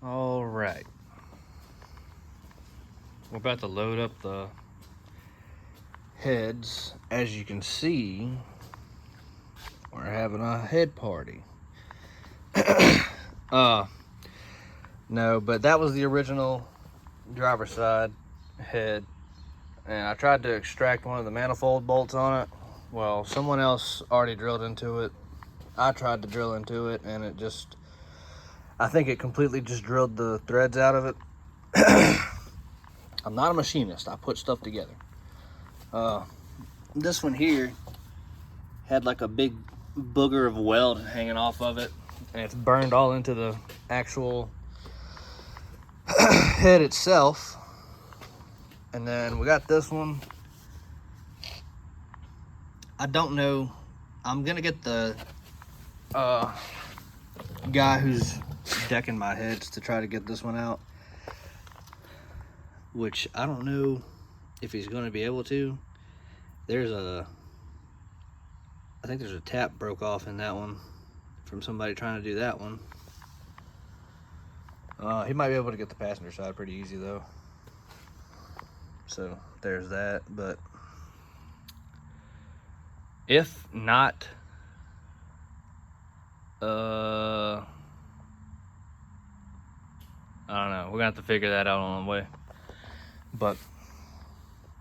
All right. We're about to load up the heads. As you can see, we're having a head party. No, but that was the original driver's side head. And I tried to extract one of the manifold bolts on it. Well, someone else already drilled into it. I tried to drill into it, and it just, I think it completely just drilled the threads out of it. I'm not a machinist. I put stuff together. This one here had like a big booger of weld hanging off of it, and it's burned all into the actual head itself. And then we got this one. I don't know. I'm gonna get the guy who's decking my heads to try to get this one out, which I don't know if he's going to be able to. I think there's a tap broke off in that one from somebody trying to do that one. He might be able to get the passenger side pretty easy though. So there's that. But if not, I don't know. We're gonna have to figure that out on the way. But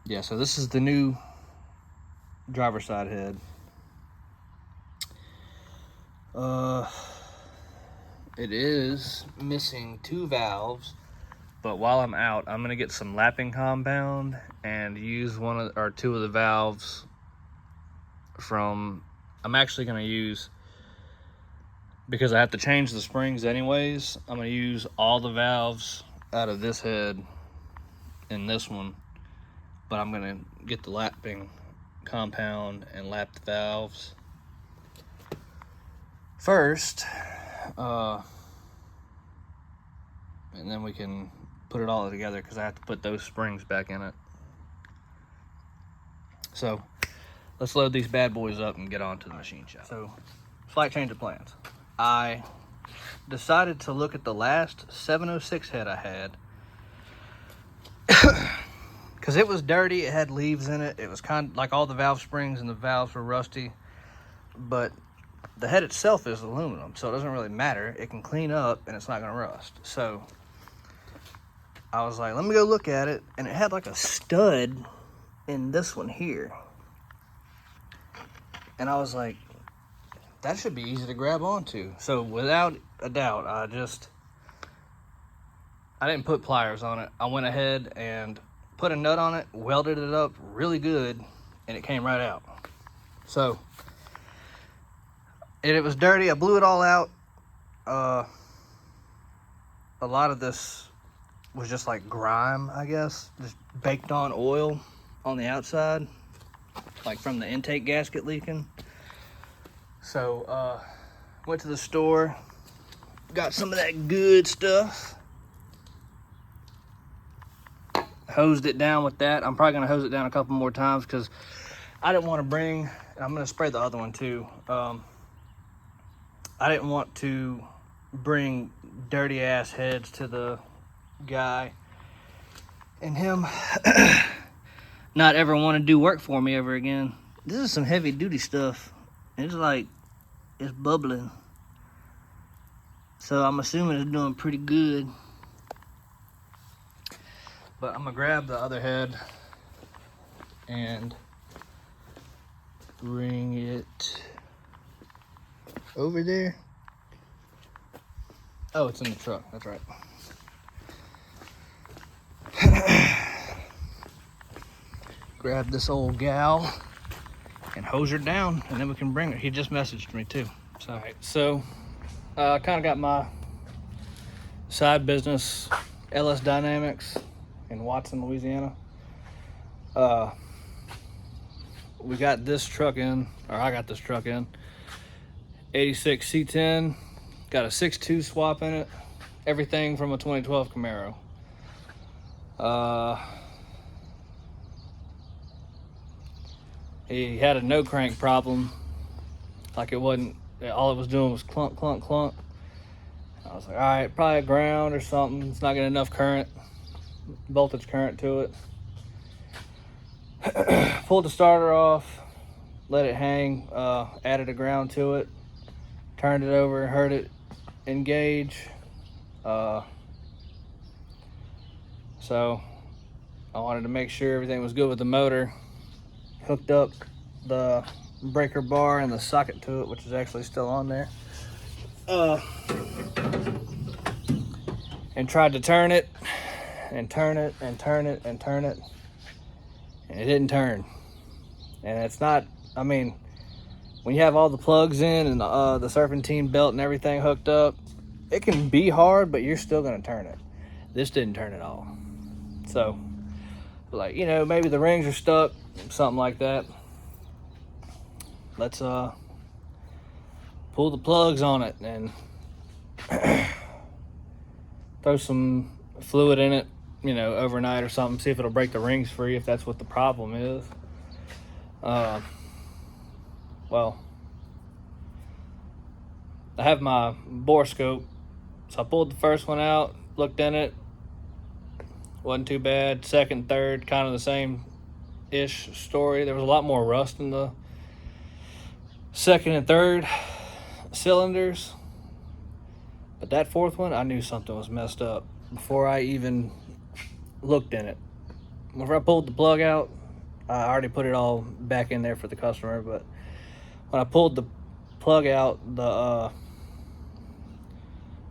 yeah, so this is the new driver's side head. It is missing 2 valves, but while I'm out, I'm gonna get some lapping compound and use 1 or 2 of the valves from. I'm actually gonna use, because I have to change the springs anyways, I'm gonna use all the valves out of this head in this one, but I'm gonna get the lapping compound and lap the valves first, and then we can put it all together, because I have to put those springs back in it. So let's load these bad boys up and get on to the machine shop. So, slight change of plans. I decided to look at the last 706 head I had, because it was dirty. It had leaves in it. It was kind of like all the valve springs and the valves were rusty, but the head itself is aluminum, so it doesn't really matter. It can clean up and it's not gonna rust. So I was like, let me go look at it, and it had like a stud in this one here, and I was like, that should be easy to grab onto. So without a doubt, I didn't put pliers on it. I went ahead and put a nut on it, welded it up really good, and it came right out. So, and it was dirty. I blew it all out. A lot of this was just like grime, I guess, just baked on oil on the outside, like from the intake gasket leaking. So, went to the store, got some of that good stuff, hosed it down with that. I'm probably gonna hose it down a couple more times, because I didn't want to bring, I'm gonna spray the other one too. I didn't want to bring dirty ass heads to the guy and him not ever want to do work for me ever again. This is some heavy duty stuff. It's like, it's bubbling. So I'm assuming it's doing pretty good. But I'm gonna grab the other head and bring it over there. Oh, it's in the truck, that's right. Grab this old gal and hose her down, and then we can bring her. He just messaged me too. So, all right, so I kind of got my side business, LSdynamics in Watson, Louisiana. We got this truck in, or I got this truck in, 86 C10, got a 6.2 swap in it, everything from a 2012 Camaro. He had a no crank problem, like it wasn't, all it was doing was clunk, clunk, clunk. I was like, all right, probably ground or something. It's not getting enough current, voltage current to it. Pulled the starter off, let it hang, added a ground to it, turned it over, heard it engage. So I wanted to make sure everything was good with the motor. Hooked up the breaker bar and the socket to it, which is actually still on there. And tried to turn it and turn it and turn it and turn it, and it didn't turn. And it's not, I mean, when you have all the plugs in and the serpentine belt and everything hooked up, it can be hard, but you're still gonna turn it. This didn't turn at all. So, like, you know, maybe the rings are stuck, something like that. Let's pull the plugs on it and throw some fluid in it, you know, overnight or something, see if it'll break the rings free, if that's what the problem is. Well, I have my bore scope, so I pulled the first one out, looked in it, wasn't too bad. Second, third, kind of the same-ish story. There was a lot more rust in the second and third cylinders, but that fourth one, I knew something was messed up before I even looked in it. Whenever I pulled the plug out, I already put it all back in there for the customer, but when I pulled the plug out, the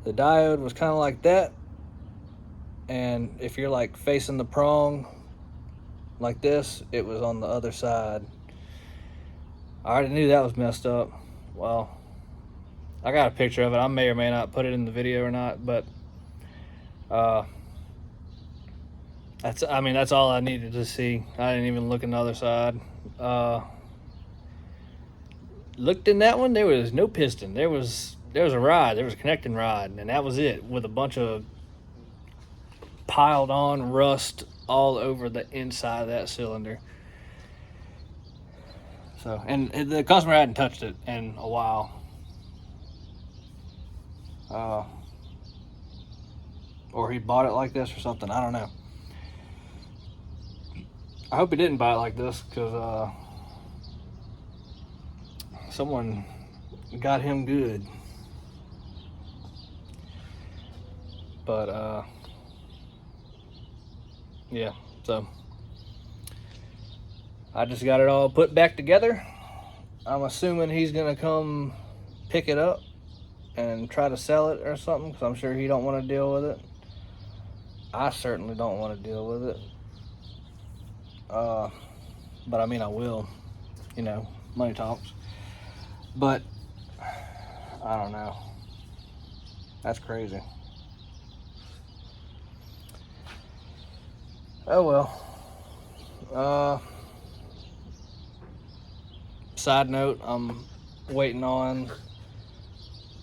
diode was kind of like that, and if you're like facing the prong like this, it was on the other side. I already knew that was messed up. Well, I got a picture of it. I may or may not put it in the video or not, but that's all I needed to see. I didn't even look in the other side. Looked in that one, there was no piston. There was a rod, there was a connecting rod, and that was it, with a bunch of piled on rust all over the inside of that cylinder. So, and the customer hadn't touched it in a while. Or he bought it like this or something, I don't know. I hope he didn't buy it like this, because someone got him good. But yeah, so I just got it all put back together. I'm assuming he's gonna come pick it up and try to sell it or something, because I'm sure he don't want to deal with it. I certainly don't want to deal with it. But I mean, I will, you know, money talks. But I don't know. That's crazy. Oh well. Side note, I'm waiting on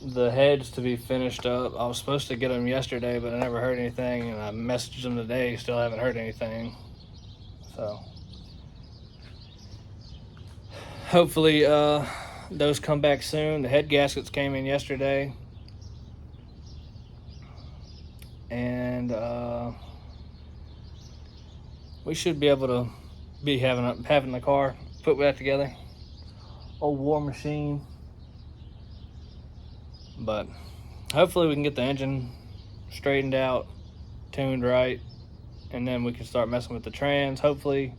the heads to be finished up. I was supposed to get them yesterday, but I never heard anything, and I messaged them today, still haven't heard anything. So hopefully those come back soon. The head gaskets came in yesterday, and we should be able to be having the car put back together. Old war machine. But hopefully we can get the engine straightened out, tuned right, and then we can start messing with the trans. Hopefully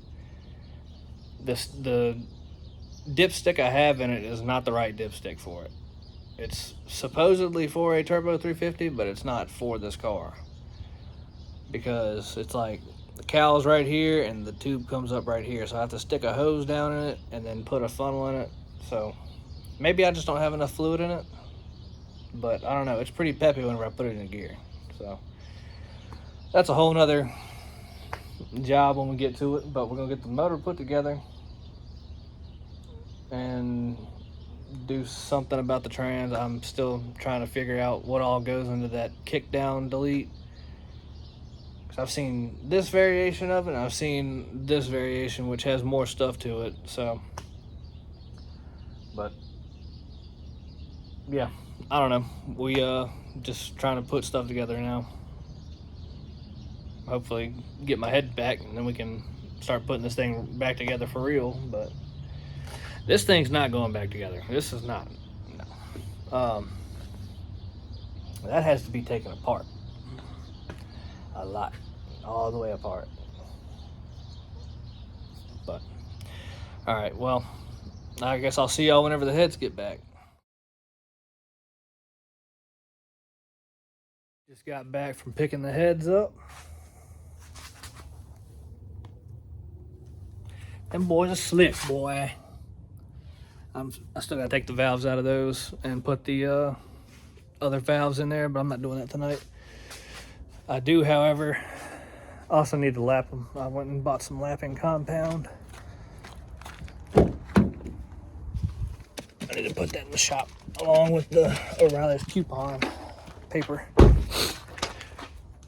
the dipstick I have in it is not the right dipstick for it. It's supposedly for a turbo 350, but it's not for this car, because it's like the cowl's right here and the tube comes up right here, so I have to stick a hose down in it and then put a funnel in it. So maybe I just don't have enough fluid in it, but I don't know. It's pretty peppy whenever I put it in gear. So that's a whole nother job when we get to it, but we're gonna get the motor put together and do something about the trans. I'm still trying to figure out what all goes into that kick down delete, because I've seen this variation of it and I've seen this variation, which has more stuff to it. So, but yeah, I don't know. We just trying to put stuff together now. Hopefully get my head back, and then we can start putting this thing back together for real. But this thing's not going back together. This is not. No. That has to be taken apart. A lot. All the way apart. But, alright, well, I guess I'll see y'all whenever the heads get back. Just got back from picking the heads up. Them boys are slick, boy. I still gotta take the valves out of those and put the other valves in there, but I'm not doing that tonight. I do, however, also need to lap them. I went and bought some lapping compound. I need to put that in the shop along with the O'Reilly's coupon paper.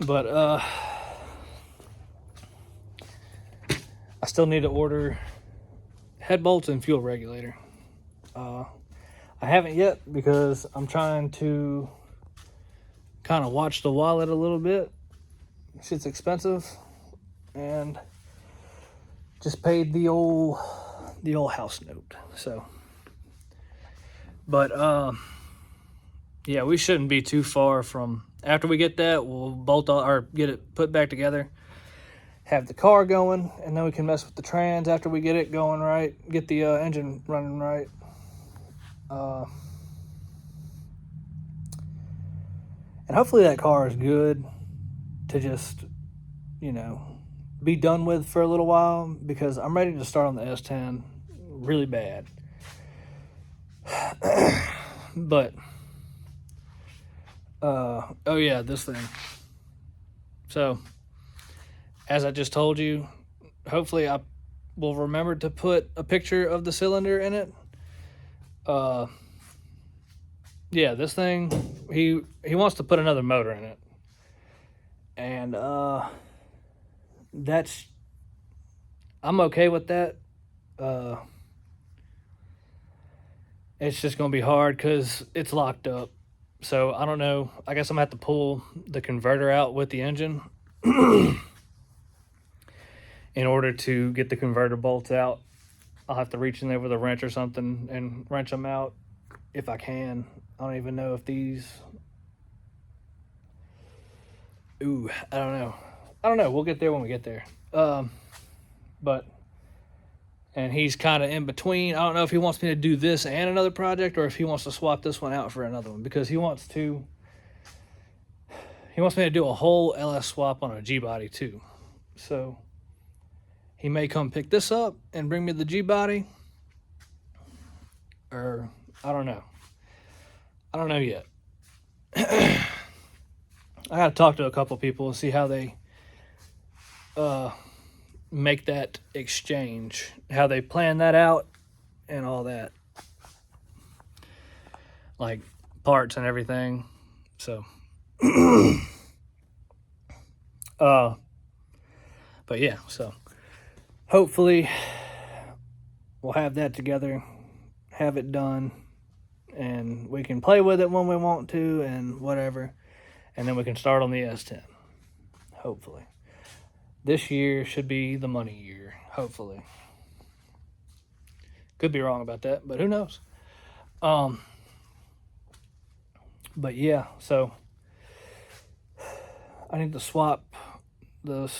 But I still need to order head bolts and fuel regulator. I haven't yet because I'm trying to kind of watch the wallet a little bit. Shit's expensive, and just paid the old house note. So, but yeah, we shouldn't be too far from. After we get that, we'll bolt all, or get it put back together, have the car going, and then we can mess with the trans after we get it going right, get the engine running right. And hopefully that car is good to just, you know, be done with for a little while, because I'm ready to start on the S10 really bad. But, oh yeah, this thing. So, as I just told you, hopefully I will remember to put a picture of the cylinder in it. Yeah, this thing, he wants to put another motor in it. And I'm okay with that. It's just gonna be hard because it's locked up. So I don't know. I guess I'm gonna have to pull the converter out with the engine in order to get the converter bolts out. I'll have to reach in there with a wrench or something and wrench them out if I can. I don't even know if these. Ooh, I don't know. We'll get there when we get there. But, and he's kind of in between. I don't know if he wants me to do this and another project, or if he wants to swap this one out for another one, because he wants me to do a whole LS swap on a G-body too. So he may come pick this up and bring me the G-body, or I don't know. I don't know yet. I got to talk to a couple people and see how they make that exchange, how they plan that out and all that, like parts and everything. So but yeah, so hopefully we'll have that together, have it done, and we can play with it when we want to and whatever, and then we can start on the S10, hopefully. This year should be the money year, hopefully. Could be wrong about that, but who knows? But yeah, so I need to swap the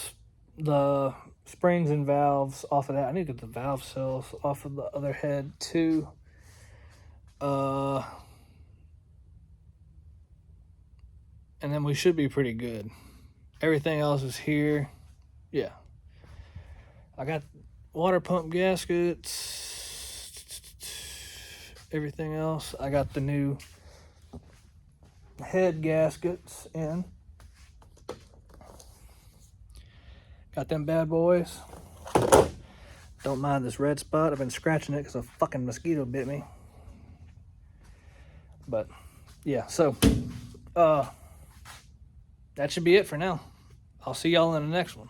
springs and valves off of that. I need to get the valve cells off of the other head too. And then we should be pretty good. Everything else is here. Yeah. I got water pump gaskets. Everything else. I got the new head gaskets in. Got them bad boys. Don't mind this red spot. I've been scratching it because a fucking mosquito bit me. But yeah, so that should be it for now. I'll see y'all in the next one.